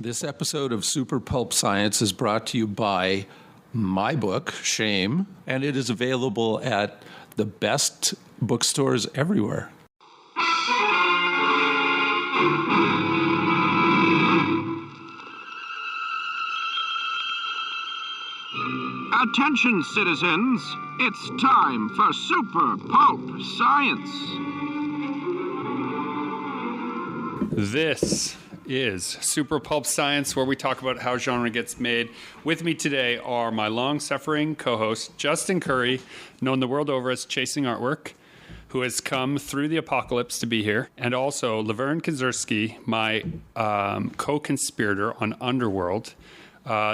This episode of Super Pulp Science is brought to you by my book, Shame, and it is available at the best bookstores everywhere. Attention, citizens. It's time for Super Pulp Science. This is Super Pulp Science, where we talk about how genre gets made. With me today are my long-suffering co-host, Justin Curry, known the world over as Chasing Artwork, who has come through the apocalypse to be here, and also Lovern Kindzierski, my co-conspirator on Underworld,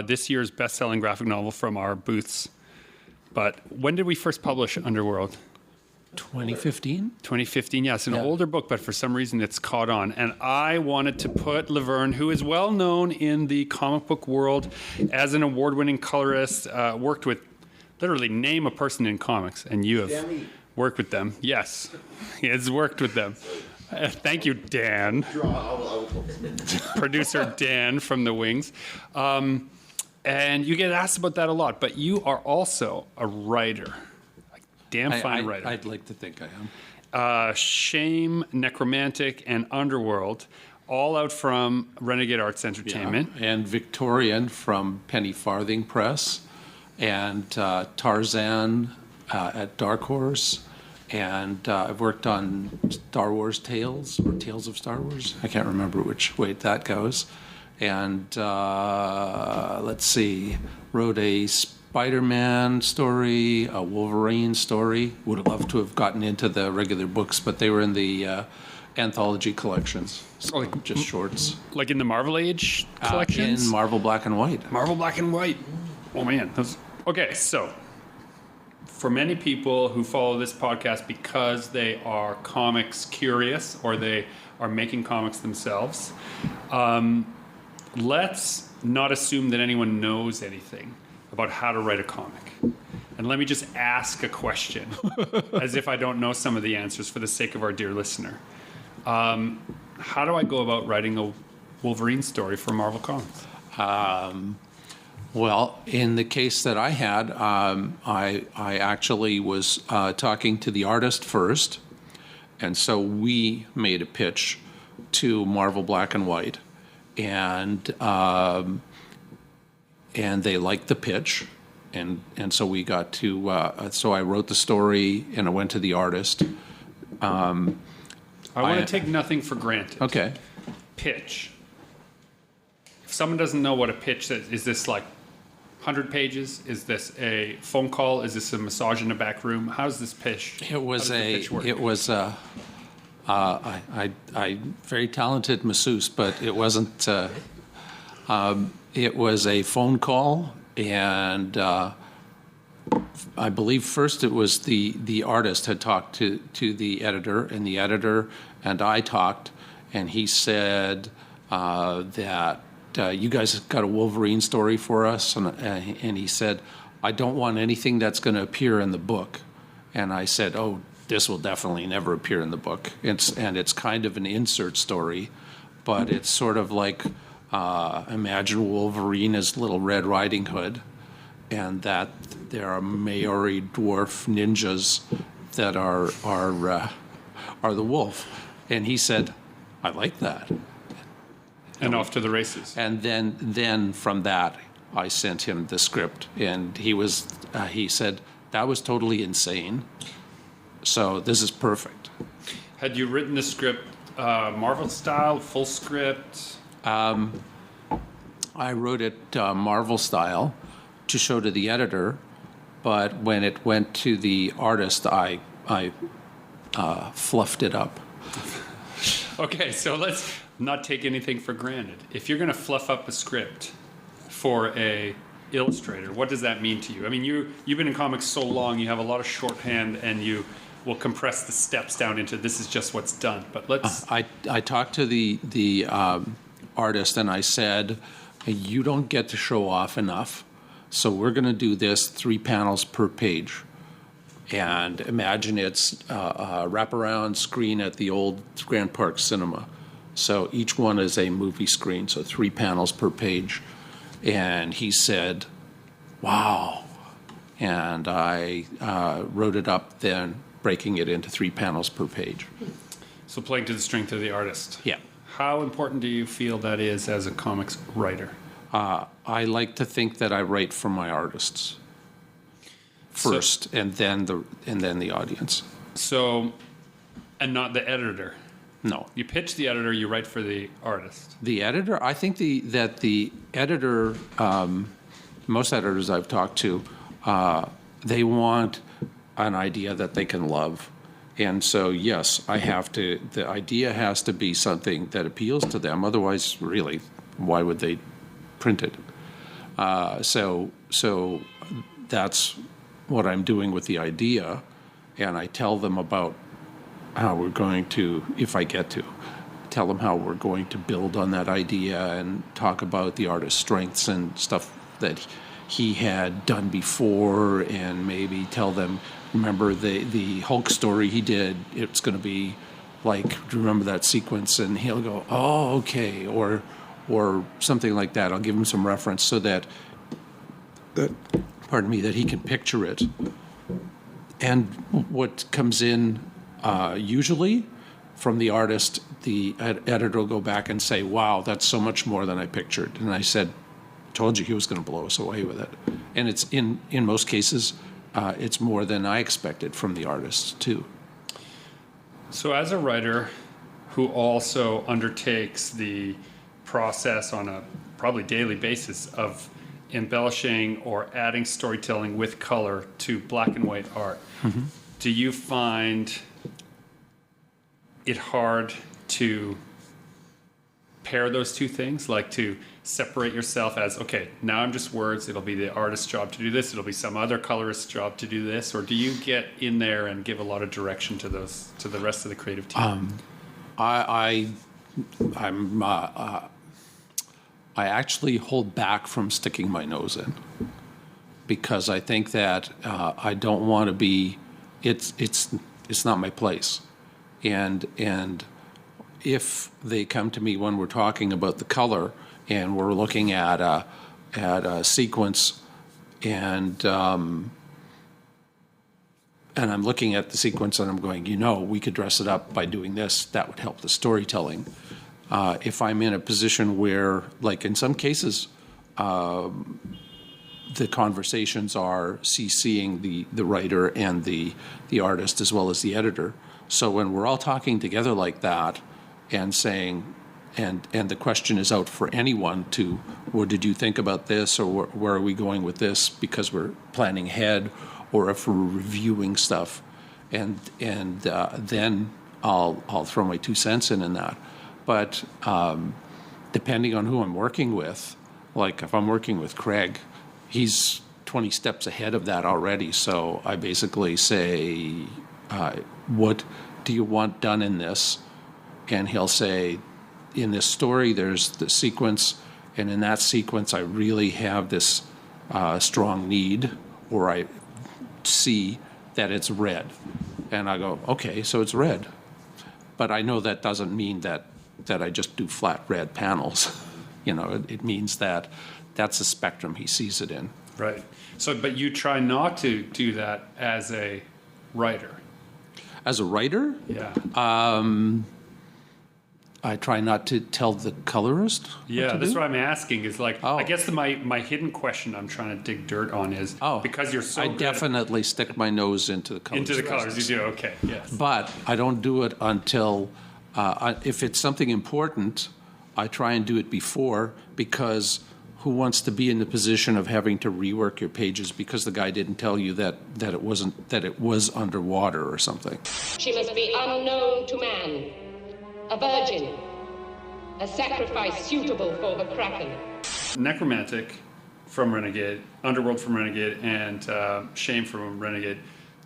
this year's best-selling graphic novel from our booths. But when did we first publish Underworld? 2015? 2015, yes. An older book, but for some reason it's caught on. And I wanted to put Lovern, who is well known in the comic book world as an award-winning colorist, worked with, literally name a person in comics, and you have worked with them. Yes, he has worked with them. Thank you, Dan. Producer Dan from The Wings. And you get asked about that a lot, but you are also a writer. Damn fine writer. I'd like to think I am. Shame, Necromantic, and Underworld, all out from Renegade Arts Entertainment. Yeah. And Victorian from Penny Farthing Press, and Tarzan at Dark Horse, and I've worked on Star Wars Tales, or Tales of Star Wars. I can't remember which way that goes. And let's see, wrote a Spider-Man story, a Wolverine story. Would have loved to have gotten into the regular books, but they were in the anthology collections, so like just shorts. Like in the Marvel Age collections? In Marvel Black and White. Marvel Black and White. Oh, man. Okay, so for many people who follow this podcast because they are comics curious or they are making comics themselves, let's not assume that anyone knows anything about how to write a comic. And let me just ask a question, as if I don't know some of the answers for the sake of our dear listener. How do I go about writing a Wolverine story for Marvel Comics? Well, in the case that I had, I actually was talking to the artist first, and so we made a pitch to Marvel Black and White, and they liked the pitch, and so we got to. So I wrote the story, and I went to the artist. I want to take nothing for granted. Okay. Pitch. If someone doesn't know what a pitch is this like 100 pages? Is this a phone call? Is this a massage in a back room? How's this pitch? It was I very talented masseuse, but it wasn't. It was a phone call, and I believe first it was the artist had talked to the editor, and the editor and I talked, and he said that you guys have got a Wolverine story for us, and he said, I don't want anything that's going to appear in the book. And I said, oh, this will definitely never appear in the book. It's kind of an insert story, but it's sort of like imagine Wolverine as Little Red Riding Hood, and that there are Maori dwarf ninjas that are the wolf. And he said, I like that. And off to the races. And then from that, I sent him the script, and he said, that was totally insane. So this is perfect. Had you written the script Marvel style, full script? I wrote it Marvel style to show to the editor, but when it went to the artist, I fluffed it up. Okay, so let's not take anything for granted. If you're going to fluff up a script for a illustrator, what does that mean to you? I mean, you've been in comics so long, you have a lot of shorthand, and you will compress the steps down into this is just what's done. But let's. I talked to the artist, and I said, you don't get to show off enough, so we're going to do this 3 panels per page. And imagine it's a wraparound screen at the old Grand Park Cinema. So each one is a movie screen, so 3 panels per page. And he said, wow. And I wrote it up then, breaking it into 3 panels per page. So playing to the strength of the artist. Yeah. How important do you feel that is as a comics writer? I like to think that I write for my artists first, and then the audience. So, and not the editor. No. You pitch the editor, you write for the artist. The editor, I think that the editor, most editors I've talked to, they want an idea that they can love. And so, yes, the idea has to be something that appeals to them. Otherwise, really, why would they print it? So that's what I'm doing with the idea. And I tell them about how we're going to, if I get to, tell them how we're going to build on that idea and talk about the artist's strengths and stuff that he had done before, and maybe tell them, remember the Hulk story he did, it's going to be like, do you remember that sequence? And he'll go, oh, okay, or something like that. I'll give him some reference so that he can picture it. And what comes in usually from the artist, the editor will go back and say, wow, that's so much more than I pictured. And I said, told you he was going to blow us away with it. And it's in most cases, it's more than I expected from the artist too. So as a writer who also undertakes the process on a probably daily basis of embellishing or adding storytelling with color to black and white art, do you find it hard to pair those two things, like to separate yourself as, okay, now I'm just words, it'll be the artist's job to do this, it'll be some other colorist's job to do this, or do you get in there and give a lot of direction to the rest of the creative team? I actually hold back from sticking my nose in, because I think that I don't want to be. It's not my place, and if they come to me when we're talking about the color and we're looking at a sequence, and I'm looking at the sequence and I'm going, we could dress it up by doing this. That would help the storytelling. If I'm in a position where, like in some cases, the conversations are CCing the writer and the artist as well as the editor. So when we're all talking together like that and saying, and the question is out for anyone to, what did you think about this, or where are we going with this, because we're planning ahead, or if we're reviewing stuff, and then I'll throw my 2 cents in that. But depending on who I'm working with, like if I'm working with Craig, he's 20 steps ahead of that already. So I basically say, what do you want done in this? And he'll say, in this story, there's the sequence, and in that sequence, I really have this strong need, or I see that it's red. And I go, okay, so it's red. But I know that doesn't mean that I just do flat red panels. It means that that's the spectrum he sees it in. Right. So, but you try not to do that as a writer. As a writer? Yeah. I try not to tell the colorist. Yeah, that's what I'm asking. Is like, Oh. I guess my hidden question I'm trying to dig dirt on is, because you're so I good definitely stick my nose into the colors. into the colors. You do, okay, yes. But I don't do it until, if it's something important, I try and do it before, because who wants to be in the position of having to rework your pages because the guy didn't tell you that it was underwater or something. She must be unknown to man, a virgin, a sacrifice suitable for the Kraken. Necromantic from Renegade, Underworld from Renegade, and Shame from Renegade,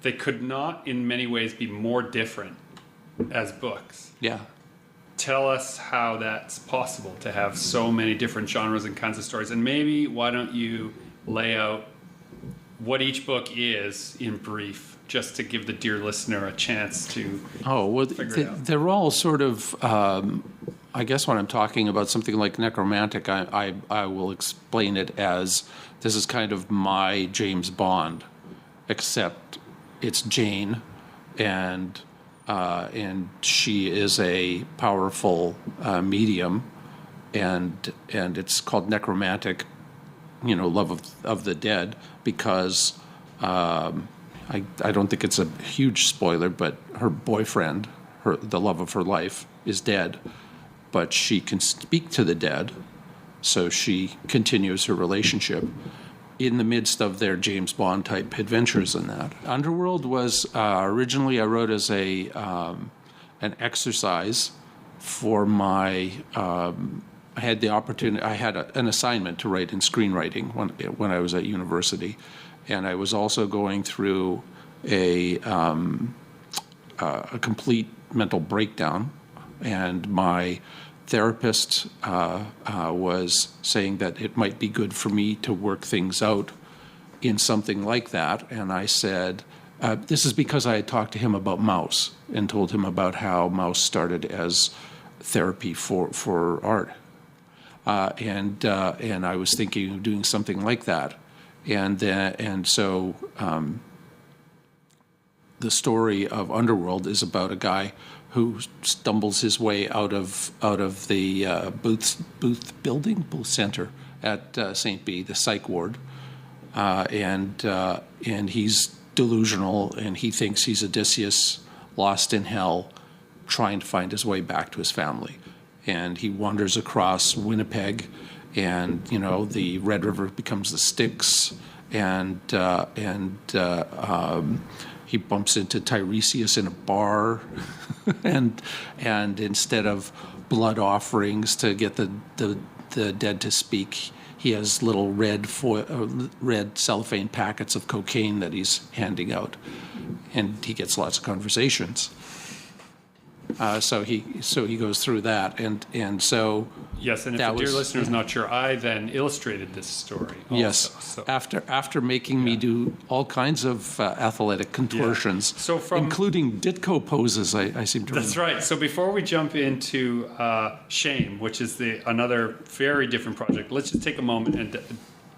they could not in many ways be more different as books. Yeah. Tell us how that's possible to have so many different genres and kinds of stories. And maybe why don't you lay out what each book is in brief, just to give the dear listener a chance to figure it out. They're all sort of, I guess when I'm talking about something like necromantic, I will explain it as this is kind of my James Bond, except it's Jane, and she is a powerful medium, and it's called necromantic, love of the dead, because I don't think it's a huge spoiler, but her boyfriend, the love of her life, is dead, but she can speak to the dead, so she continues her relationship in the midst of their James Bond type adventures in that. Underworld was originally I wrote as an exercise for my. I had the opportunity. I had an assignment to write in screenwriting when I was at university, and I was also going through a complete mental breakdown, and my therapist was saying that it might be good for me to work things out in something like that. And I said, this is because I had talked to him about Mouse and told him about how Mouse started as therapy for art. And I was thinking of doing something like that. And so the story of Underworld is about a guy who stumbles his way out of the Booth Center at St. B, the psych ward, and he's delusional, and he thinks he's Odysseus lost in hell, trying to find his way back to his family, and he wanders across Winnipeg, and the Red River becomes the Styx, and he bumps into Tiresias in a bar, and instead of blood offerings to get the dead to speak, he has little red cellophane packets of cocaine that he's handing out, and he gets lots of conversations. So he goes through that, and so yes, and if the dear listener is not sure, I then illustrated this story also, yes, so. after making me do all kinds of athletic contortions, including Ditko poses. I seem to remember. That's right. So before we jump into Shame, which is another very different project, let's just take a moment and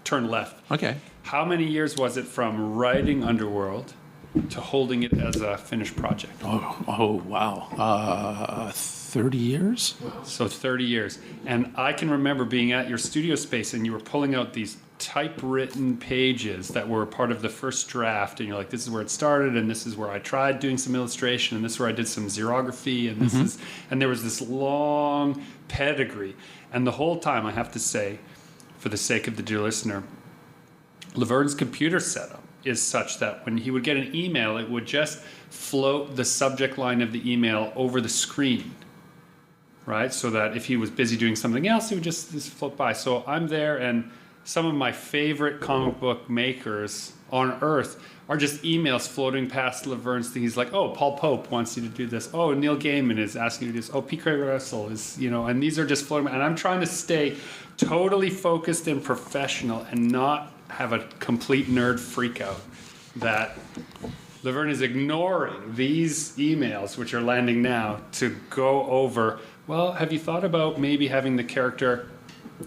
turn left. Okay. How many years was it from writing Underworld to holding it as a finished project? Oh wow. 30 years? So 30 years. And I can remember being at your studio space and you were pulling out these typewritten pages that were part of the first draft, and you're like, this is where it started, and this is where I tried doing some illustration, and this is where I did some xerography, and and there was this long pedigree. And the whole time, I have to say, for the sake of the dear listener, Lovern's computer setup is such that when he would get an email, it would just float the subject line of the email over the screen, right? So that if he was busy doing something else, it would just float by. So I'm there, and some of my favorite comic book makers on Earth are just emails floating past Lovern's thing. He's like, oh, Paul Pope wants you to do this. Oh, Neil Gaiman is asking you to do this. Oh, P. Craig Russell is, and these are just floating. And I'm trying to stay totally focused and professional and not have a complete nerd freak out that Lovern is ignoring these emails, which are landing now, to go over, well, have you thought about maybe having the character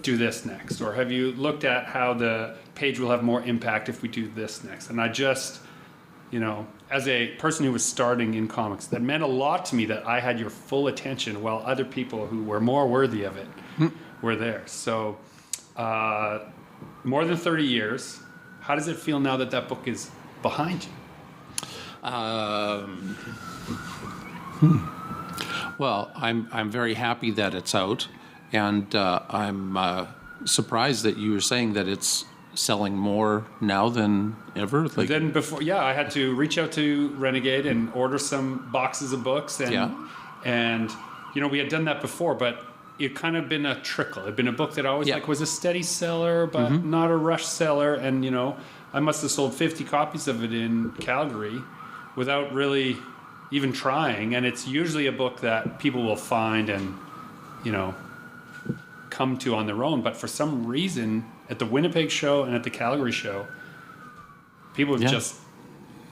do this next? Or have you looked at how the page will have more impact if we do this next? And I just, as a person who was starting in comics, that meant a lot to me that I had your full attention while other people who were more worthy of it were there. So more than 30 years. How does it feel now that that book is behind you? Well, I'm very happy that it's out, and I'm surprised that you were saying that it's selling more now than ever. Than before. Yeah, I had to reach out to Renegade and order some boxes of books, and we had done that before, but it kind of been a trickle. It'd been a book that always was a steady seller, but not a rush seller. And I must have sold 50 copies of it in Calgary without really even trying. And it's usually a book that people will find and come to on their own. But for some reason, at the Winnipeg show and at the Calgary show, People Yeah. just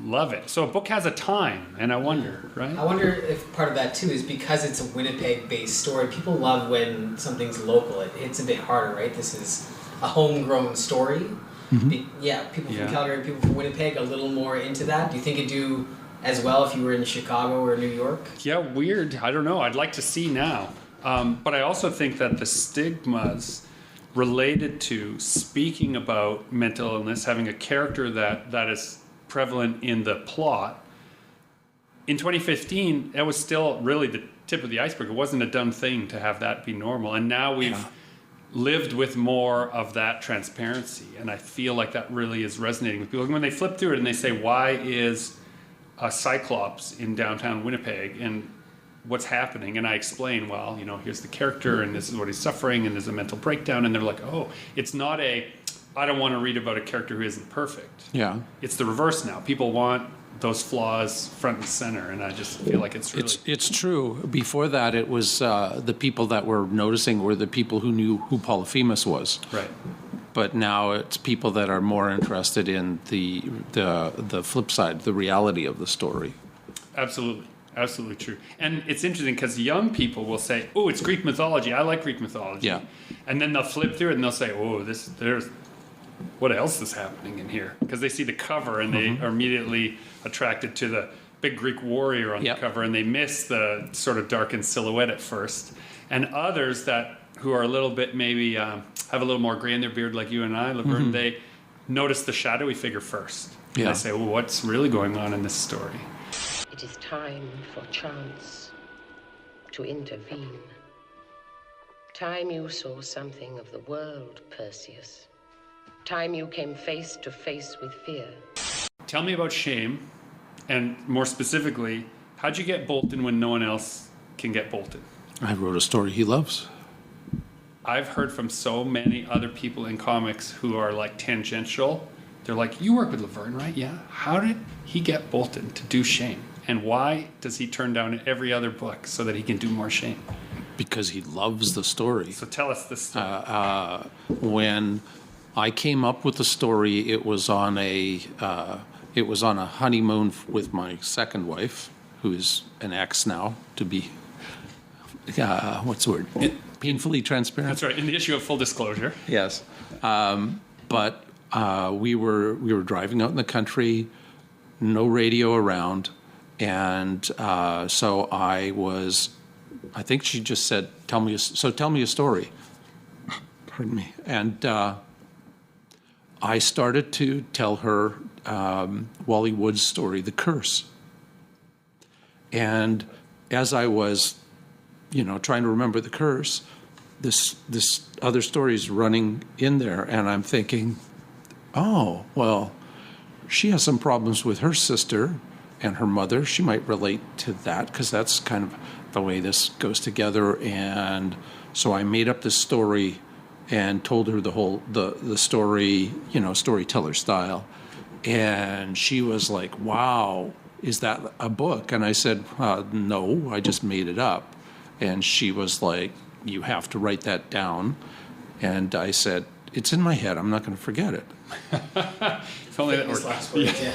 love it. So a book has a time, and I wonder, right? I wonder if part of that too is because it's a Winnipeg-based story. People love when something's local. It hits a bit harder, right? This is a homegrown story. People from Calgary, people from Winnipeg, a little more into that. Do you think it'd do as well if you were in Chicago or New York? Yeah, weird. I don't know. I'd like to see now. But I also think that the stigmas related to speaking about mental illness, having a character that is prevalent in the plot, in 2015, that was still really the tip of the iceberg. It wasn't a dumb thing to have that be normal. And now we've lived with more of that transparency. And I feel like that really is resonating with people. When they flip through it and they say, why is a Cyclops in downtown Winnipeg and what's happening? And I explain, well, here's the character and this is what he's suffering and there's a mental breakdown. And they're like, oh, it's not I don't want to read about a character who isn't perfect. Yeah. It's the reverse now. People want those flaws front and center, and I just feel like it's really... It's true. Before that, it was the people that were noticing were the people who knew who Polyphemus was. Right. But now it's people that are more interested in the flip side, the reality of the story. Absolutely. Absolutely true. And it's interesting because young people will say, oh, it's Greek mythology. I like Greek mythology. Yeah. And then they'll flip through it and they'll say, oh, there's what else is happening in here? Because they see the cover and they are immediately attracted to the big Greek warrior on the cover, and they miss the sort of darkened silhouette at first. And others who are a little bit maybe have a little more gray in their beard like you and I, Lovern, they notice the shadowy figure first. Yeah. And they say, well, what's really going on in this story? It is time for chance to intervene. Time you saw something of the world, Perseus. Time you came face to face with fear. Tell me about shame, and more specifically, how'd you get Bolton when no one else can get Bolton? I wrote a story he loves. I've heard from so many other people in comics who are like tangential. They're like, you work with Lovern, right? Yeah. How did he get Bolton to do shame? And why does he turn down every other book so that he can do more shame? Because he loves the story. So tell us this story. When I came up with the story, it was on a honeymoon with my second wife, who is an ex now, to be what's the word? Painfully transparent. That's right. In the issue of full disclosure. Yes, but we were driving out in the country, no radio around, and so I think she just said, tell me a story. Pardon me. And I started to tell her Wally Wood's story, The Curse. And as I was, trying to remember The Curse, this other story is running in there, and I'm thinking, oh, well, she has some problems with her sister and her mother. She might relate to that because that's kind of the way this goes together. And so I made up this story and told her the story, storyteller style. And she was like, wow, is that a book? And I said, no, I just made it up. And she was like, you have to write that down. And I said, it's in my head. I'm not going to forget it. If only that worked. Last words, yeah.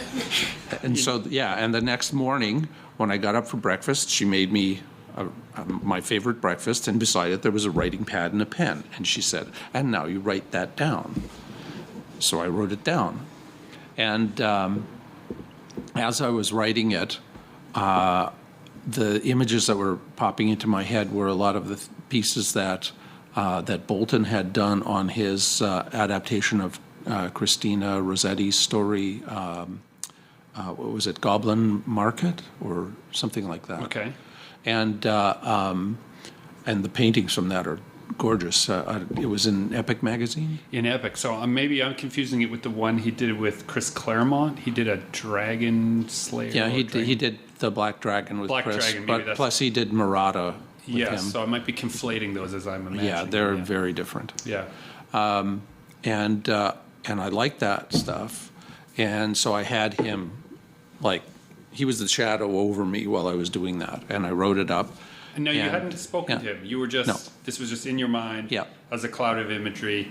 And so, and the next morning when I got up for breakfast, she made me my favorite breakfast, and beside it there was a writing pad and a pen. And she said, and now you write that down. So I wrote it down. And as I was writing it, the images that were popping into my head were a lot of the pieces that Bolton had done on his adaptation of Christina Rossetti's story. What was it, Goblin Market or something like that? Okay. And the paintings from that are gorgeous. It was in Epic magazine. In Epic. So maybe I'm confusing it with the one he did with Chris Claremont. He did a Dragon Slayer. Yeah, he did the Black Dragon with Chris. Dragon, maybe but plus he did Murata with him. So I might be conflating those as I'm imagining. Yeah, they're very different. Yeah. And I liked that stuff. And so I had him, he was the shadow over me while I was doing that. And I wrote it up. And no, you hadn't spoken to him. You were just, No. This was just in your mind Yeah. as a cloud of imagery.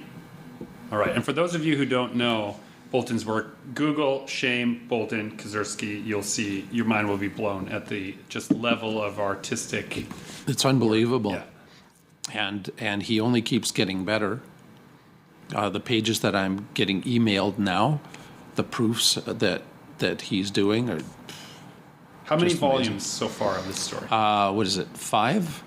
All right. And for those of you who don't know, Bolton's work. Google Shame Bolton Kindzierski. You'll see your mind will be blown at the just level of artistic. It's unbelievable. Yeah. And he only keeps getting better. The pages that I'm getting emailed now, the proofs that he's doing are. How many just volumes amazing. so far of this story? What is it? 5?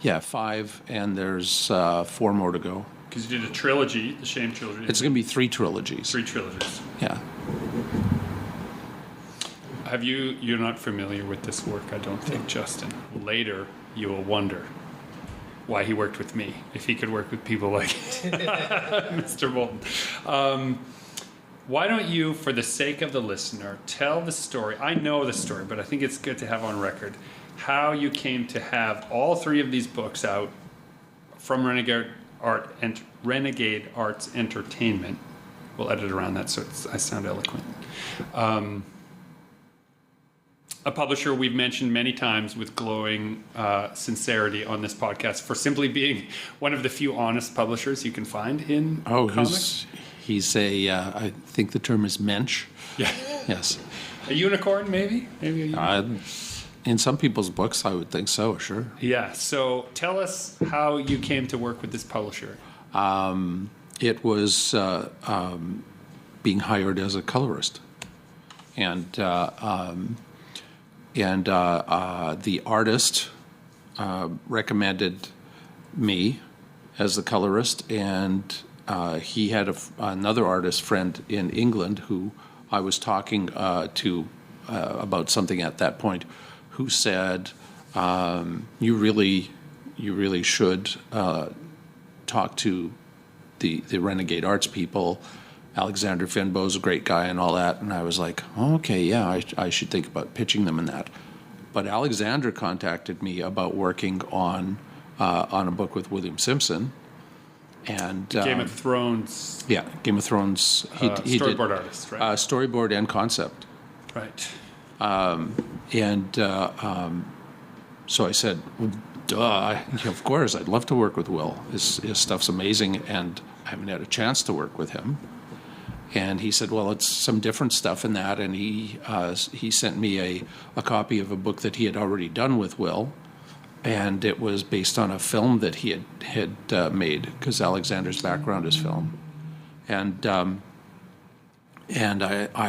Yeah, 5, and there's 4 more to go. Because you did a trilogy, the Shame trilogy. It's going to be 3 trilogies. 3 trilogies. Yeah. You're not familiar with this work, I don't think, Justin. Later, you will wonder why he worked with me, if he could work with people like Mr. Bolton. Why don't you, for the sake of the listener, tell the story? I know the story, but I think it's good to have on record how you came to have all 3 of these books out from Renegade Arts Entertainment. We'll edit around that so I sound eloquent. A publisher we've mentioned many times with glowing sincerity on this podcast for simply being one of the few honest publishers you can find in comics. He's I think the term is mensch. Yeah. Yes. A unicorn, maybe? Maybe a unicorn. In some people's books, I would think so, sure. Yeah. So tell us how you came to work with this publisher. It was being hired as a colorist. And the artist recommended me as the colorist, and he had another artist friend in England who I was talking to about something at that point, who said, "You really should talk to the Renegade Arts people. Alexander Finbow's a great guy and all that." And I was like, oh, okay, yeah, I should think about pitching them in that. But Alexander contacted me about working on a book with William Simpson. And Game of Thrones. Yeah, Game of Thrones. He storyboard did, artist, right? Storyboard and concept. Right. So I said, well, duh, of course, I'd love to work with Will. His stuff's amazing, and I haven't had a chance to work with him. And he said, well, it's some different stuff in that. And he sent me a copy of a book that he had already done with Will. And it was based on a film that he had made, because Alexander's background is film. And I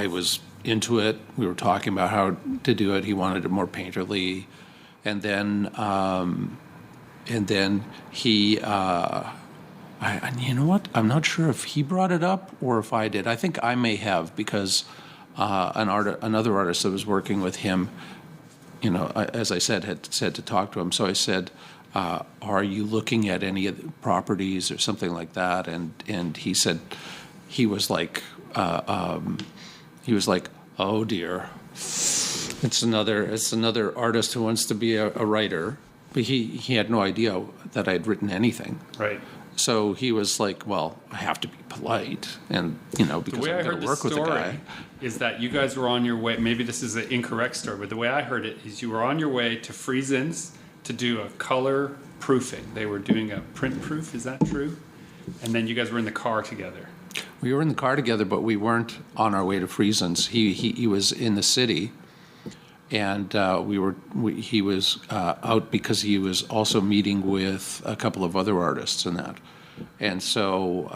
was into it. We were talking about how to do it. He wanted it more painterly. And then he... you know what? I'm not sure if he brought it up or if I did. I think I may have, because another artist that was working with him, as I said, had said to talk to him. So I said, "Are you looking at any of the properties or something like that?" And he said, he was like, "Oh dear, it's another artist who wants to be a writer." But he had no idea that I'd written anything. Right. So he was like, well, I have to be polite, and, because the way I'm I going heard to the work with the story guy. is that you guys were on your way. Maybe this is an incorrect story, but the way I heard it is you were on your way to Friesen's to do a color proofing. They were doing a print proof. Is that true? And then you guys were in the car together. We were in the car together, but we weren't on our way to Friesen's. He was in the city, and he was out because he was also meeting with a couple of other artists and that. And so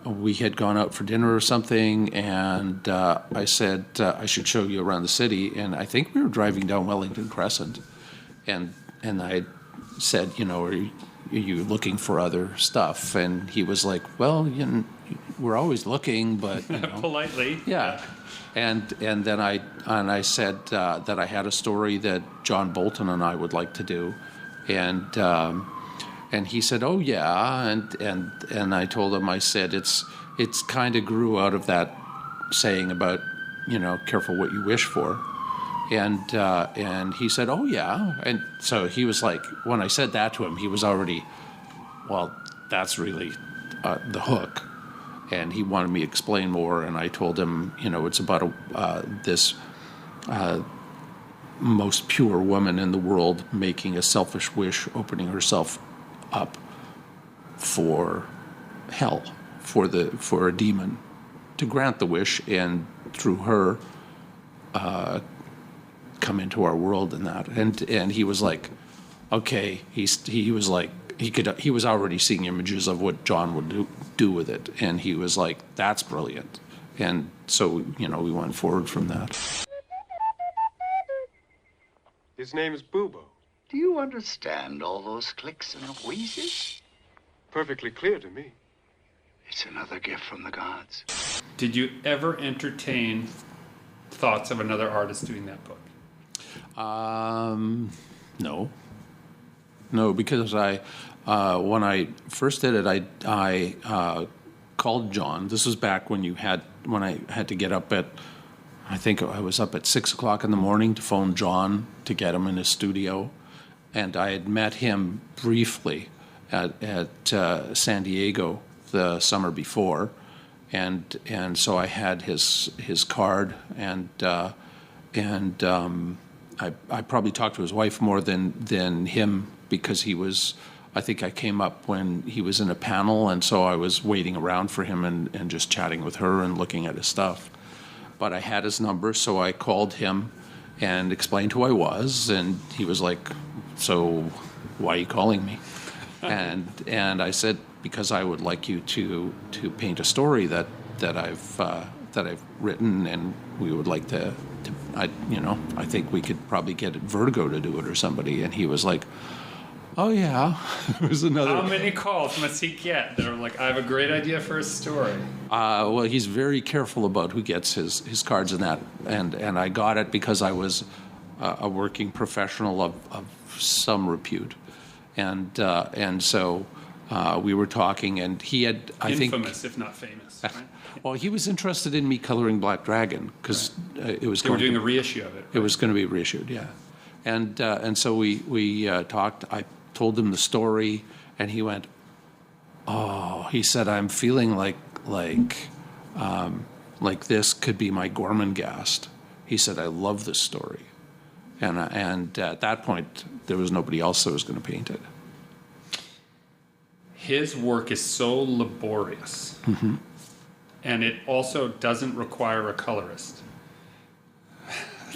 we had gone out for dinner or something, and I said, I should show you around the city. And I think we were driving down Wellington Crescent. And I said, are you looking for other stuff? And he was like, well, we're always looking, but... Politely. Yeah. And then I said that I had a story that John Bolton and I would like to do. And he said, "Oh yeah," and I told him, I said, it's kind of grew out of that saying about, careful what you wish for, and he said, "Oh yeah," and so he was like, when I said that to him, he was already, well, that's really the hook, and he wanted me to explain more, and I told him, it's about this most pure woman in the world making a selfish wish, opening herself up for hell, for a demon to grant the wish, and through her come into our world and that. And he was like, okay, he was like, he was already seeing images of what John would do with it, and he was like, that's brilliant. And so, we went forward from that. His name is Boobo. Do you understand all those clicks and wheezes? Perfectly clear to me. It's another gift from the gods. Did you ever entertain thoughts of another artist doing that book? No, because when I first did it, I called John. This was back when I had to get up at, I think I was up at 6 o'clock in the morning to phone John to get him in his studio, and I had met him briefly at San Diego the summer before, and so I had his card, and I probably talked to his wife more than him, because I think I came up when he was in a panel, and so I was waiting around for him and just chatting with her and looking at his stuff. But I had his number, so I called him and explained who I was, and he was like, so why are you calling me? and I said, because I would like you to paint a story that I've written, and we would like to I think we could probably get Vertigo to do it or somebody. And he was like, oh yeah. It was another. How many calls must he get that are like, I have a great idea for a story? Well, he's very careful about who gets his cards and that. And I got it because I was a working professional of some repute. And so we were talking, and he had, I think... Infamous, if not famous, right? Well, he was interested in me coloring Black Dragon, because it was... They were doing a reissue of it. Right? It was going to be reissued, yeah. And so we talked. I told him the story, and he went, oh, he said, I'm feeling like this could be my Gormenghast. He said, I love this story. And at that point, there was nobody else that was going to paint it. His work is so laborious, mm-hmm. and it also doesn't require a colorist.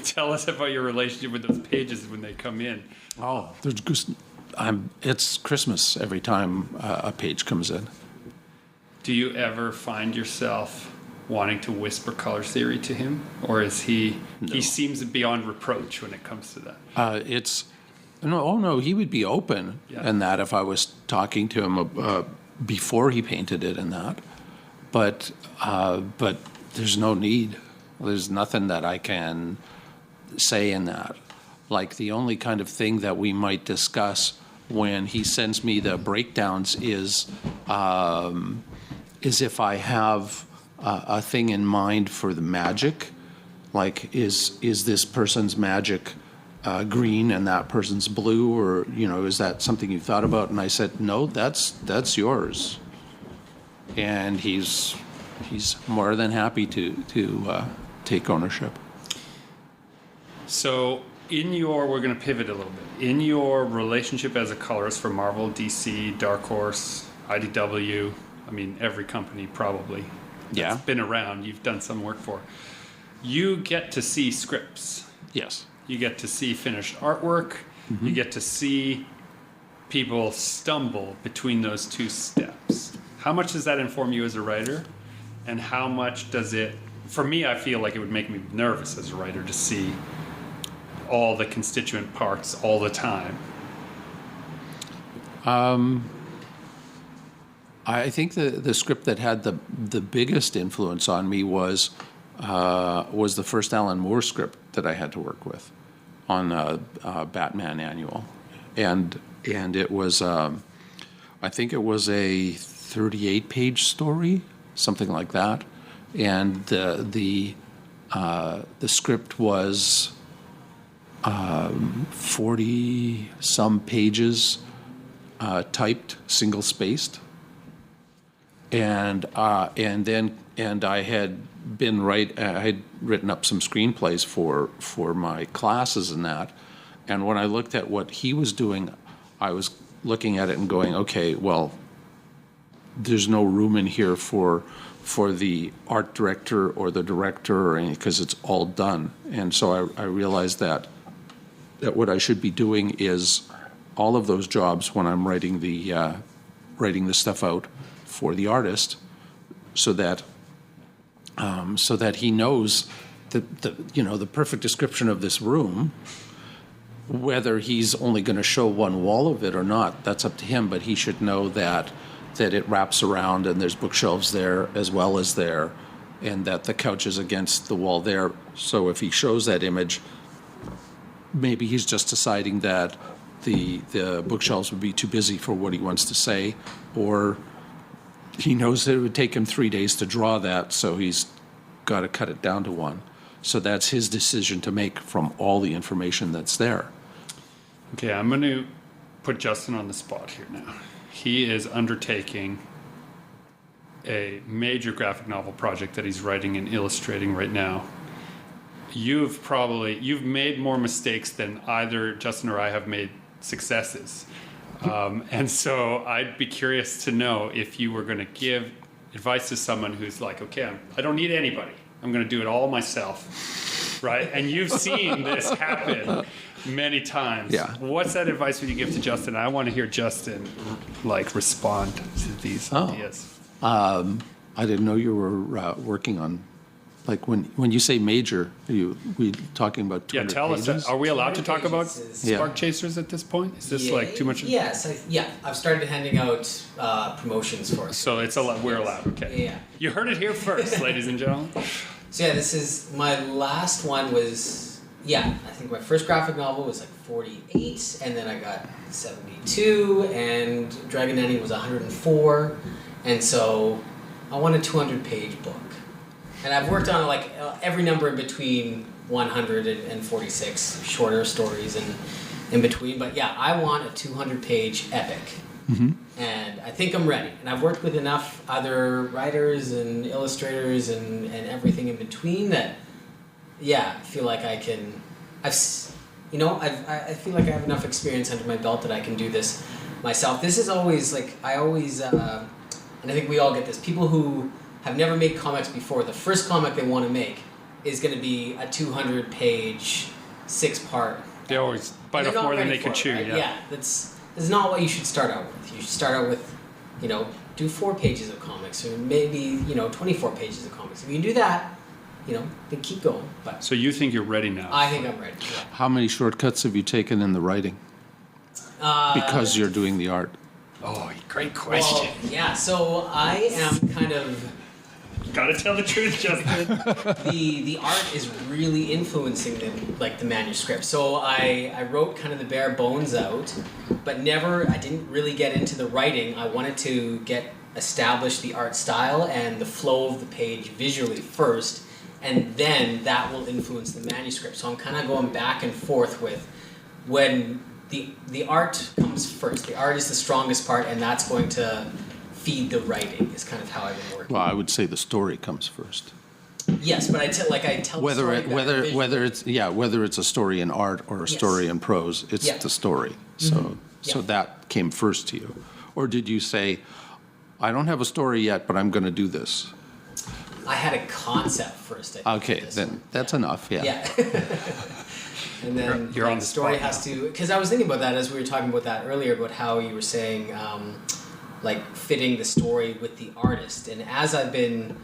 Tell us about your relationship with those pages when they come in. Oh, there's just, it's Christmas every time a page comes in. Do you ever find yourself wanting to whisper color theory to him, or is he? No. He seems beyond reproach when it comes to that. No, he would be open in that if I was talking to him before he painted it and that, but there's no need. There's nothing that I can say in that. Like, the only kind of thing that we might discuss when he sends me the breakdowns is if I have a thing in mind for the magic, like is this person's magic green and that person's blue, or is that something you've thought about? And I said, no, that's yours. And he's more than happy to take ownership. So we're going to pivot a little bit. In your relationship as a colorist for Marvel, DC, Dark Horse, IDW, I mean, every company probably that's been around, you've done some work for, you get to see scripts. Yes. You get to see finished artwork. Mm-hmm. You get to see people stumble between those two steps. How much does that inform you as a writer? And how much does it... For me, I feel like it would make me nervous as a writer to see all the constituent parts all the time. I think the script that had the biggest influence on me was the first Alan Moore script that I had to work with on Batman Annual, and it was I think it was a 38-page story, something like that, and the script was 40 some pages, typed, single spaced, and I had I had written up some screenplays for my classes and that, and when I looked at what he was doing, I was looking at it and going, okay, well, there's no room in here for the art director or the director or anything, because it's all done. And so I realized that what I should be doing is all of those jobs when I'm writing the stuff out for the artist, so that he knows the perfect description of this room. Whether he's only going to show one wall of it or not, that's up to him, but he should know that it wraps around and there's bookshelves there as well as there, and that the couch is against the wall there. So if he shows that image, maybe he's just deciding that the bookshelves would be too busy for what he wants to say, or he knows that it would take him 3 days to draw that, so he's got to cut it down to one. So that's his decision to make from all the information that's there. Okay, I'm going to put Justin on the spot here now. He is undertaking a major graphic novel project that he's writing and illustrating right now. You've made more mistakes than either Justin or I have made successes. And so I'd be curious to know if you were going to give advice to someone who's like, okay, I don't need anybody. I'm going to do it all myself, right? And you've seen this happen many times. Yeah. What's that advice would you give to Justin? I want to hear Justin respond to these ideas. I didn't know you were working on, when you say major, we talking about 200 pages? Tell us. Are we allowed to talk about is- Spark Chasers at this point? Is this too much? Yes, I've started handing out promotions for it. So it's we're allowed. Okay. Yeah. You heard it here first, ladies and gentlemen. So yeah, this is my last one was, I think my first graphic novel was 48, and then I got 72, and Dragon Nanny was 104, and so I want a 200-page book. And I've worked on every number in between 100 and 46 shorter stories and in between. But yeah, I want a 200-page epic. Mm-hmm. And I think I'm ready. And I've worked with enough other writers and illustrators and everything in between that, I feel like I can. I feel like I have enough experience under my belt that I can do this myself. This is always and I think we all get this. People who have never made comics before, the first comic they want to make is going to be a 200-page, 6-part. They always bite off more than they can chew. Right? Yeah. That's not what you should start out with. You should start out with, do 4 pages of comics, or maybe 24 pages of comics. If you can do that, then keep going. But So you think you're ready now? I think I'm ready. Yeah. How many shortcuts have you taken in the writing? Because you're doing the art. Oh, great question. Well, so I am kind of. Gotta tell the truth, Justin. The art is really influencing the manuscript. So I wrote kind of the bare bones out, but I didn't really get into the writing. I wanted to establish the art style and the flow of the page visually first, and then that will influence the manuscript. So I'm kind of going back and forth with when the art comes first. The art is the strongest part, and that's going to feed the writing, is kind of how I've been working. Well, I would say the story comes first. Yes, but I tell the story whether it's a story in art or a story in prose, it's the story. So so that came first to you, or did you say, I don't have a story yet, but I'm going to do this? I had a concept first. I think, Okay, then that's enough. Yeah. And then You're on the the story spot has to, because I was thinking about that as we were talking about that earlier, about how you were saying fitting the story with the artist. And as I've been,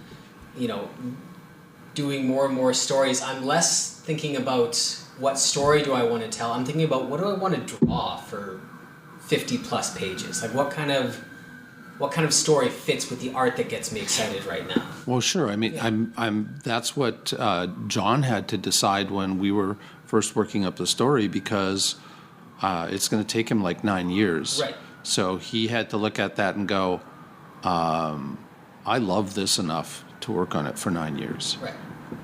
doing more and more stories, I'm less thinking about what story do I want to tell. I'm thinking about what do I want to draw for 50 plus pages. What kind of story fits with the art that gets me excited right now? Well, sure. I mean, that's what John had to decide when we were first working up the story, because it's going to take him 9 years. Right. So he had to look at that and go, I love this enough to work on it for 9 years. Right.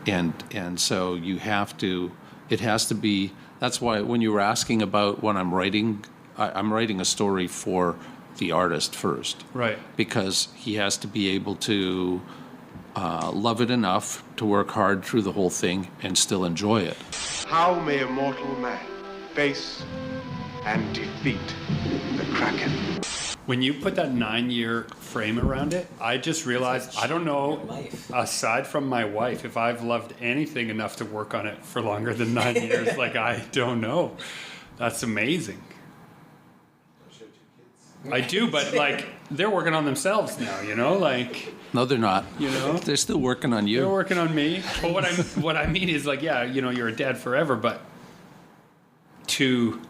And so you have to, it has to be, that's why when you were asking about when I'm writing a story for the artist first. Right. Because he has to be able to love it enough to work hard through the whole thing and still enjoy it. How may a mortal man face and defeat the Kraken? When you put that 9-year frame around it, I just realized, I don't know, aside from my wife, if I've loved anything enough to work on it for longer than 9 years. Like, I don't know. That's amazing. I do, but like, they're working on themselves now, you know, like. No, they're not. You know? They're still working on you. They're working on me. But what I mean is, like, yeah, you know, you're a dad forever, but to,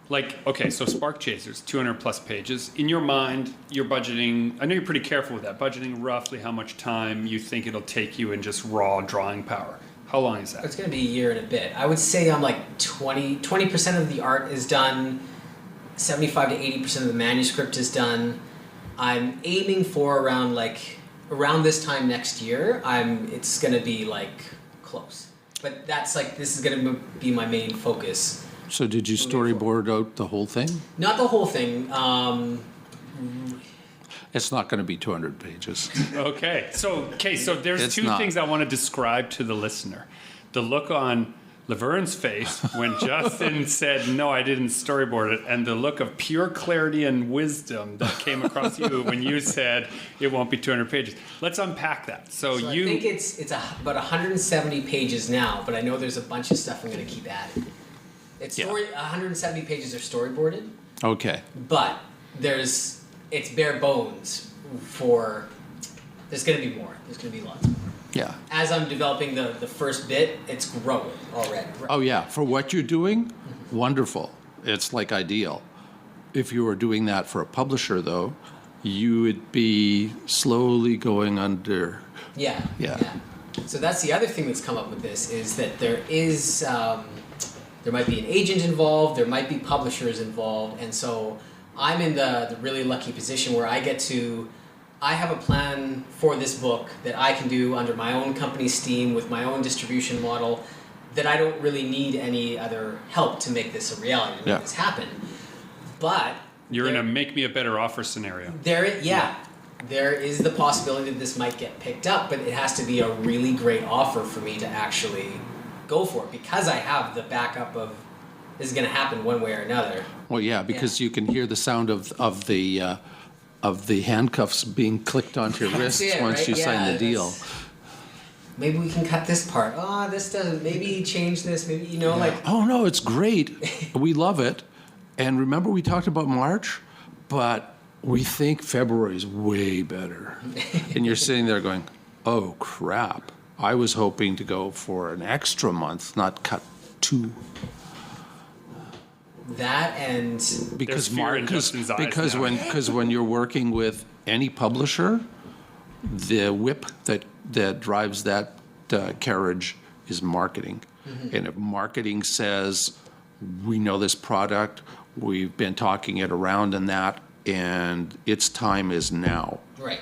like, okay, so Spark Chasers, 200 plus pages. In your mind, you're budgeting, I know you're pretty careful with that, budgeting roughly how much time you think it'll take you in just raw drawing power. How long is that? It's going to be a year and a bit. I would say I'm like 20% of the art is done, 75 to 80% of the manuscript is done. I'm aiming for around this time next year. It's going to be like close. But that's like, this is going to be my main focus. So did you storyboard out the whole thing? Not the whole thing. It's not going to be 200 pages. Okay, so there's It's two not. things I want to describe to the listener. The look on Lovern's face when Justin said, no, I didn't storyboard it, and the look of pure clarity and wisdom that came across you when you said it won't be 200 pages. Let's unpack that. So I think it's about 170 pages now, but I know there's a bunch of stuff I'm going to keep adding. 170 pages are storyboarded, Okay. but it's bare bones for, there's going to be more. There's going to be lots more. Yeah. As I'm developing the first bit, it's growing already. Oh, yeah. For what you're doing, wonderful. It's like ideal. If you were doing that for a publisher, though, you would be slowly going under. Yeah. Yeah. So that's the other thing that's come up with this is that there is, there might be an agent involved, there might be publishers involved, and so I'm in the really lucky position where I have a plan for this book that I can do under my own company's steam with my own distribution model that I don't really need any other help to make this a reality, to make this happen. But you're in a make me a better offer scenario. There is the possibility that this might get picked up, but it has to be a really great offer for me to actually go for it because I have the backup of this is going to happen one way or another. Well, yeah, because you can hear the sound of the handcuffs being clicked onto your wrists once you sign the deal. Maybe we can cut this part. Oh, this doesn't. Maybe change this. Maybe like. Oh no, it's great. We love it. And remember, we talked about March, but we think February is way better. And you're sitting there going, "Oh crap! I was hoping to go for an extra month, not cut 2." That and because because when you're working with any publisher, the whip that drives that carriage is marketing. Mm-hmm. And if marketing says we know this product, we've been talking it around and its time is now. Right.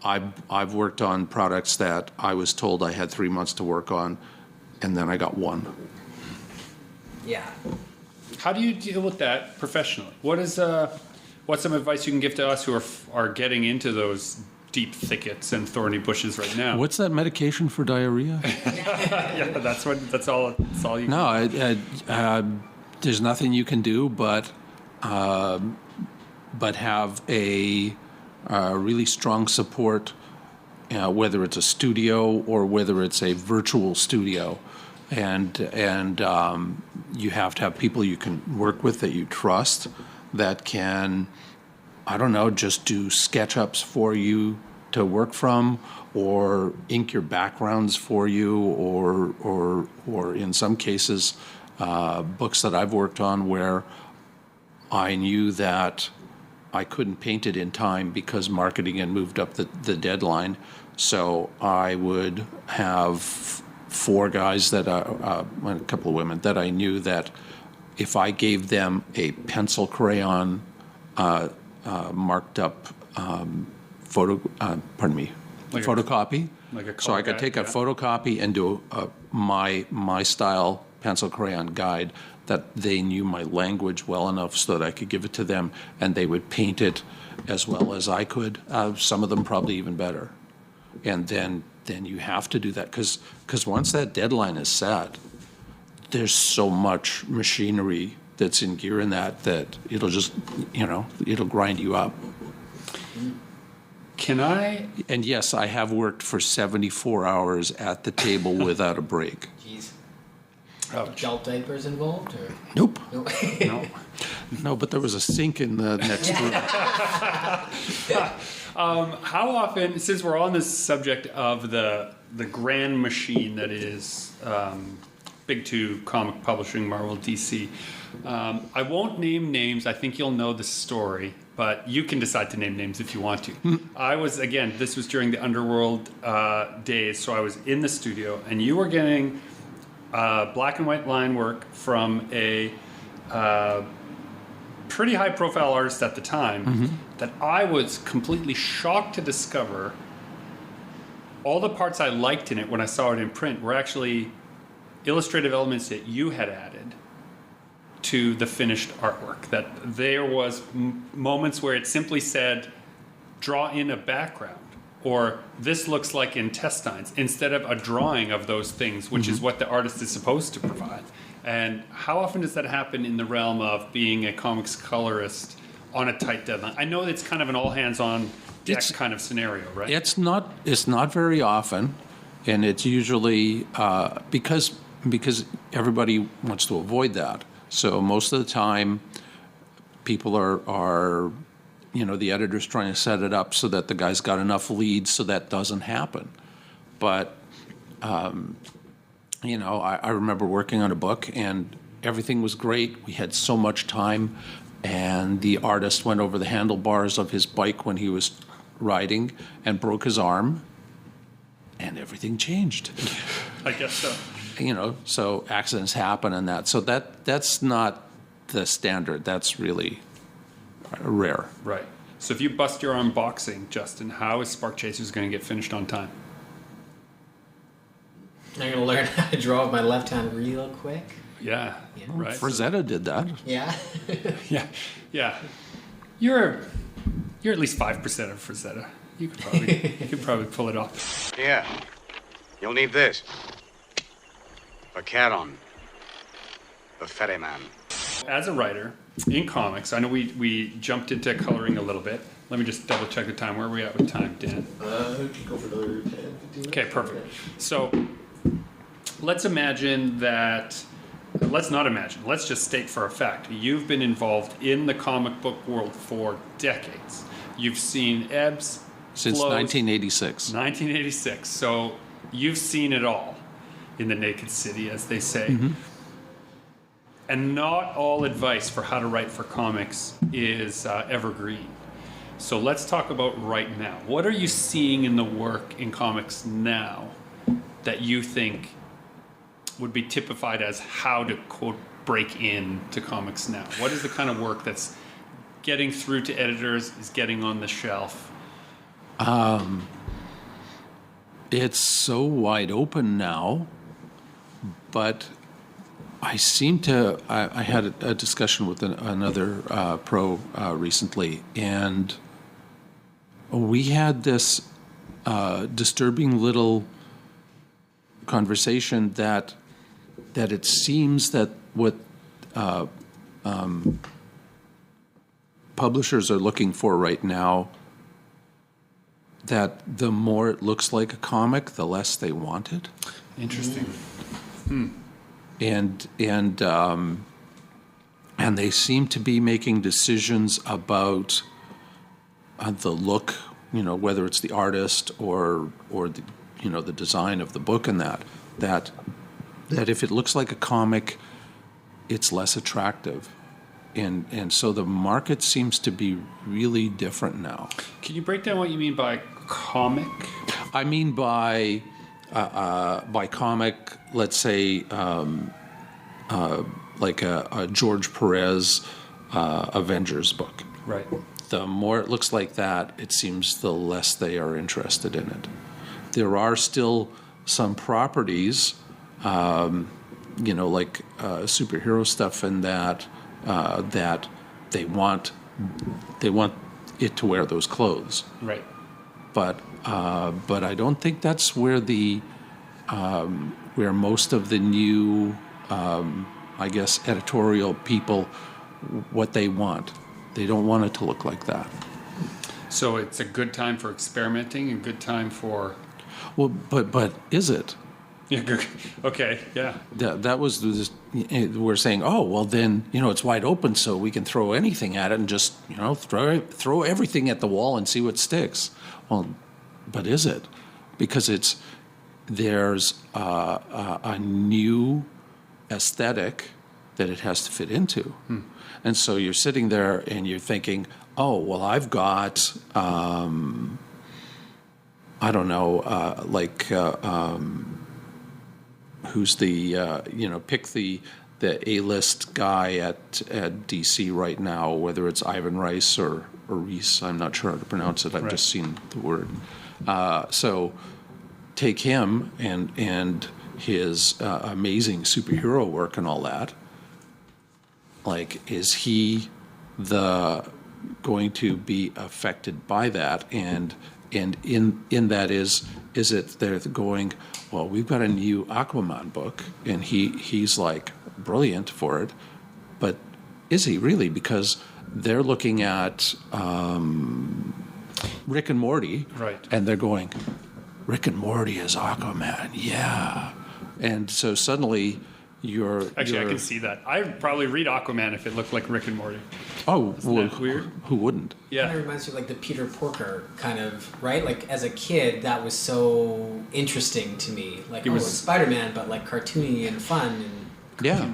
I've worked on products that I was told I had 3 months to work on, and then I got 1. Yeah. How do you deal with that professionally? What's some advice you can give to us who are getting into those deep thickets and thorny bushes right now? What's that medication for diarrhea? Yeah, that's all you. No, there's nothing you can do but have a really strong support, whether it's a studio or whether it's a virtual studio. And you have to have people you can work with that you trust that can, I don't know, just do SketchUps for you to work from, or ink your backgrounds for you, or in some cases, books that I've worked on where I knew that I couldn't paint it in time because marketing had moved up the deadline. So I would have 4 guys that a couple of women that I knew that if I gave them a pencil crayon marked up photocopy, so I could take a photocopy and do my style pencil crayon guide, that they knew my language well enough so that I could give it to them and they would paint it as well as I could. Some of them probably even better. And then you have to do that because once that deadline is set, there's so much machinery that's in gear in that it'll just, it'll grind you up. Can I? And yes, I have worked for 74 hours at the table without a break. Jeez. Oh, Adult diapers involved, or Nope. no? no. No, but there was a sink in the next room. How often, since we're on this subject of the grand machine that is Big Two Comic Publishing, Marvel, DC, I won't name names. I think you'll know the story, but you can decide to name names if you want to. I was, again, this was during the Underworld days, so I was in the studio, and you were getting black and white line work from a pretty high profile artist at the time that I was completely shocked to discover all the parts I liked in it when I saw it in print were actually illustrative elements that you had added to the finished artwork. That there was moments where it simply said, draw in a background, or this looks like intestines, instead of a drawing of those things, which is what the artist is supposed to provide. And how often does that happen in the realm of being a comics colorist on a tight deadline? I know it's kind of an all hands on deck kind of scenario, right? It's not very often, and it's usually because everybody wants to avoid that. So most of the time, people are the editor's trying to set it up so that the guy's got enough leads so that doesn't happen. But I remember working on a book and everything was great. We had so much time, and the artist went over the handlebars of his bike when he was riding and broke his arm, and everything changed. I guess so. So accidents happen and that. So that's not the standard. That's really rare. Right. So if you bust your arm boxing, Justin, how is Spark Chasers going to get finished on time? I'm gonna learn how to draw with my left hand real quick. Yeah. Right. Frazetta did that. Yeah. Yeah. You're at least 5% of Frazetta. You could probably pull it off. Here, you'll need this. A cat on. The ferryman. As a writer in comics, I know we jumped into coloring a little bit. Let me just double check the time. Where are we at with time, Dan? Go for another 10, 15 Okay, perfect. So let's imagine that. Let's not imagine. Let's just state for a fact. You've been involved in the comic book world for decades. You've seen ebbs, Since flows, 1986. 1986. So you've seen it all in the naked city, as they say. Mm-hmm. And not all advice for how to write for comics is evergreen. So let's talk about right now. What are you seeing in the work in comics now that you think would be typified as how to, quote, break into comics now? What is the kind of work that's getting through to editors, is getting on the shelf? It's so wide open now, but I seem to. I had a discussion with another pro recently, and we had this disturbing little conversation that it seems that what publishers are looking for right now, that the more it looks like a comic, the less they want it. Interesting. And they seem to be making decisions about the look, whether it's the artist or the, the design of the book, and that if it looks like a comic, it's less attractive. And so the market seems to be really different now. Can you break down what you mean by comic? I mean by comic, let's say, like a George Perez Avengers book. Right. The more it looks like that, it seems the less they are interested in it. There are still some properties, like superhero stuff, and that they want it to wear those clothes. Right. But I don't think that's where where most of the new I guess, editorial people what they want. They don't want it to look like that. So it's a good time for experimenting, a good time for... Well, but is it? Yeah, good. Okay, yeah. That was this, we're saying, oh, well then, it's wide open, so we can throw anything at it and just, throw everything at the wall and see what sticks. Well, but is it? Because there's a new aesthetic that it has to fit into. And so you're sitting there and you're thinking, oh, well, I've got, I don't know, who's the, pick the A-list guy at DC right now, whether it's Ivan Rice or Reese, I'm not sure how to pronounce it, I've just seen the word. So take him and his amazing superhero work and all that. Like, is he going to be affected by that? And in that is it they're going, well, we've got a new Aquaman book, and he's like brilliant for it, but is he really? Because they're looking at Rick and Morty, right, and they're going, Rick and Morty is Aquaman, yeah, and so suddenly I can see that. I'd probably read Aquaman if it looked like Rick and Morty. Oh, well, weird? Who wouldn't? Yeah. It kind of reminds me of like the Peter Porker kind of, right? Like as a kid, that was so interesting to me. Like, it's Spider-Man, but like cartoony and fun and yeah,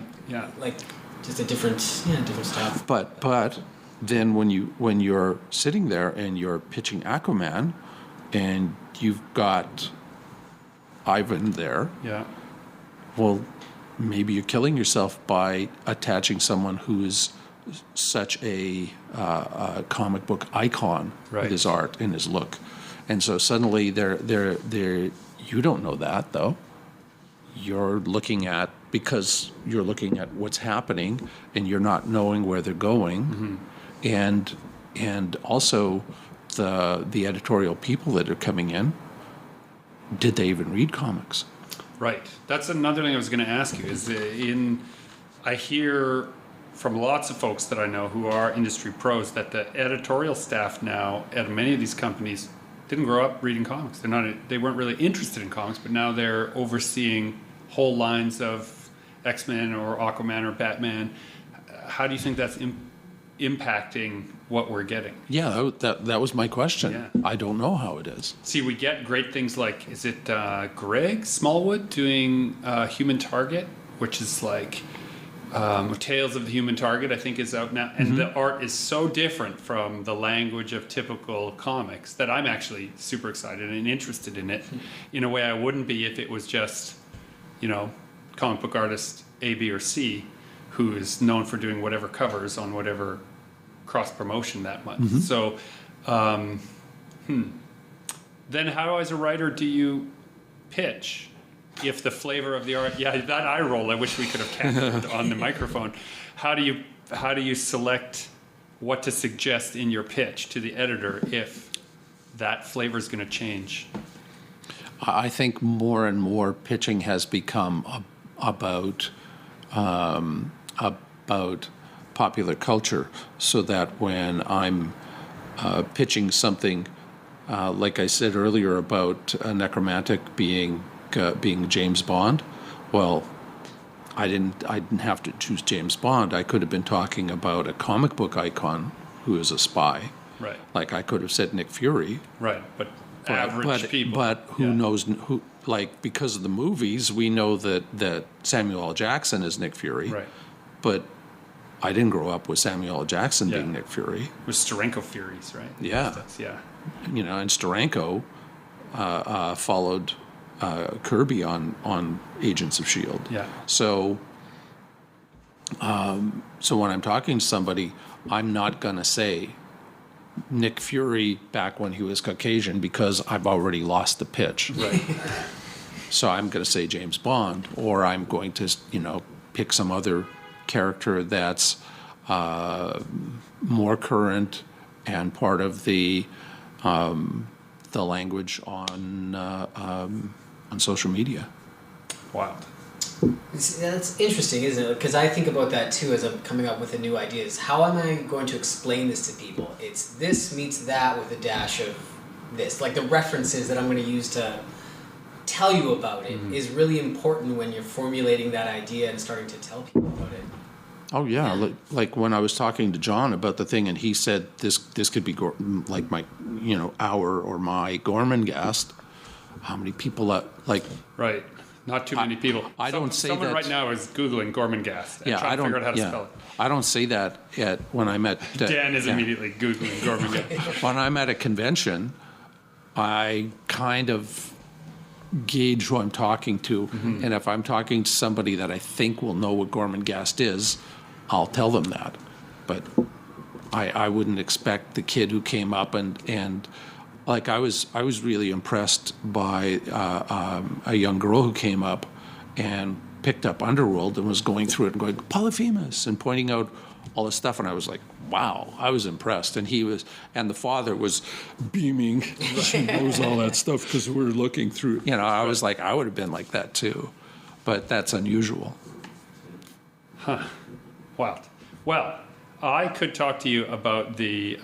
like just a different stuff. But then when you're sitting there and you're pitching Aquaman, and you've got Ivan there, well, maybe you're killing yourself by attaching someone who is such a comic book icon with his art and his look, and so suddenly they're you don't know that though. You're looking at what's happening, and you're not knowing where they're going, and also the editorial people that are coming in. Did they even read comics? Right. That's another thing I was going to ask you. I hear from lots of folks that I know who are industry pros that the editorial staff now at many of these companies didn't grow up reading comics. They weren't really interested in comics, but now they're overseeing whole lines of X-Men or Aquaman or Batman. How do you think that's impacting what we're getting? Yeah, that was my question. Yeah. I don't know how it is. See, we get great things like, is it Greg Smallwood doing Human Target, which is like Tales of the Human Target, I think is out now. And the art is so different from the language of typical comics that I'm actually super excited and interested in it in a way I wouldn't be if it was just, comic book artist A, B, or C who is known for doing whatever covers on whatever cross promotion that month. So then how as a writer do you pitch if the flavor of the art, that eye roll I wish we could have captured on the microphone. How do you select what to suggest in your pitch to the editor if that flavor is going to change? I think more and more pitching has become about popular culture, so that when I'm pitching something, like I said earlier about a necromantic being James Bond, well, I didn't have to choose James Bond. I could have been talking about a comic book icon who is a spy. Right. Like I could have said Nick Fury. Right, but average people. But who knows who? Like, because of the movies, we know that Samuel L. Jackson is Nick Fury. Right. But I didn't grow up with Samuel L. Jackson being Nick Fury. It was Steranko Furies, right? Yeah. And Steranko followed Kirby on Agents of S.H.I.E.L.D. Yeah. So when I'm talking to somebody, I'm not going to say Nick Fury back when he was Caucasian, because I've already lost the pitch. Right. So I'm going to say James Bond, or I'm going to, pick some other character that's more current and part of the language on social media. Wild. That's interesting, isn't it? Because I think about that too as I'm coming up with a new ideas. How am I going to explain this to people? It's this meets that with a dash of this. Like the references that I'm going to use to tell you about it is really important when you're formulating that idea and starting to tell people about it. Oh yeah, like when I was talking to John about the thing, and he said this could be like my our or my Gormenghast. How many people like? Right. Not too many people. I don't say someone that. right now is Googling Gormenghast and trying to figure out how to spell it. I don't say that when I'm at. Dan is immediately Googling Gormenghast. When I'm at a convention, I kind of gauge who I'm talking to, and if I'm talking to somebody that I think will know what Gormenghast is, I'll tell them that. But I wouldn't expect the kid who came up and like I was really impressed by a young girl who came up and picked up Underworld and was going through it and going Polyphemus and pointing out all this stuff, and I was like, wow, I was impressed. And the father was beaming. She knows all that stuff because we're looking through. I was like, I would have been like that too, but that's unusual. Huh. Wild. Well, I could talk to you about the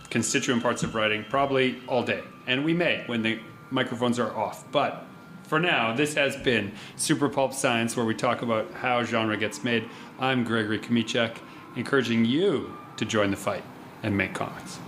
constituent parts of writing probably all day, and we may when the microphones are off. But for now, this has been Super Pulp Science, where we talk about how genre gets made. I'm Gregory Kindzierski, encouraging you to join the fight and make comics.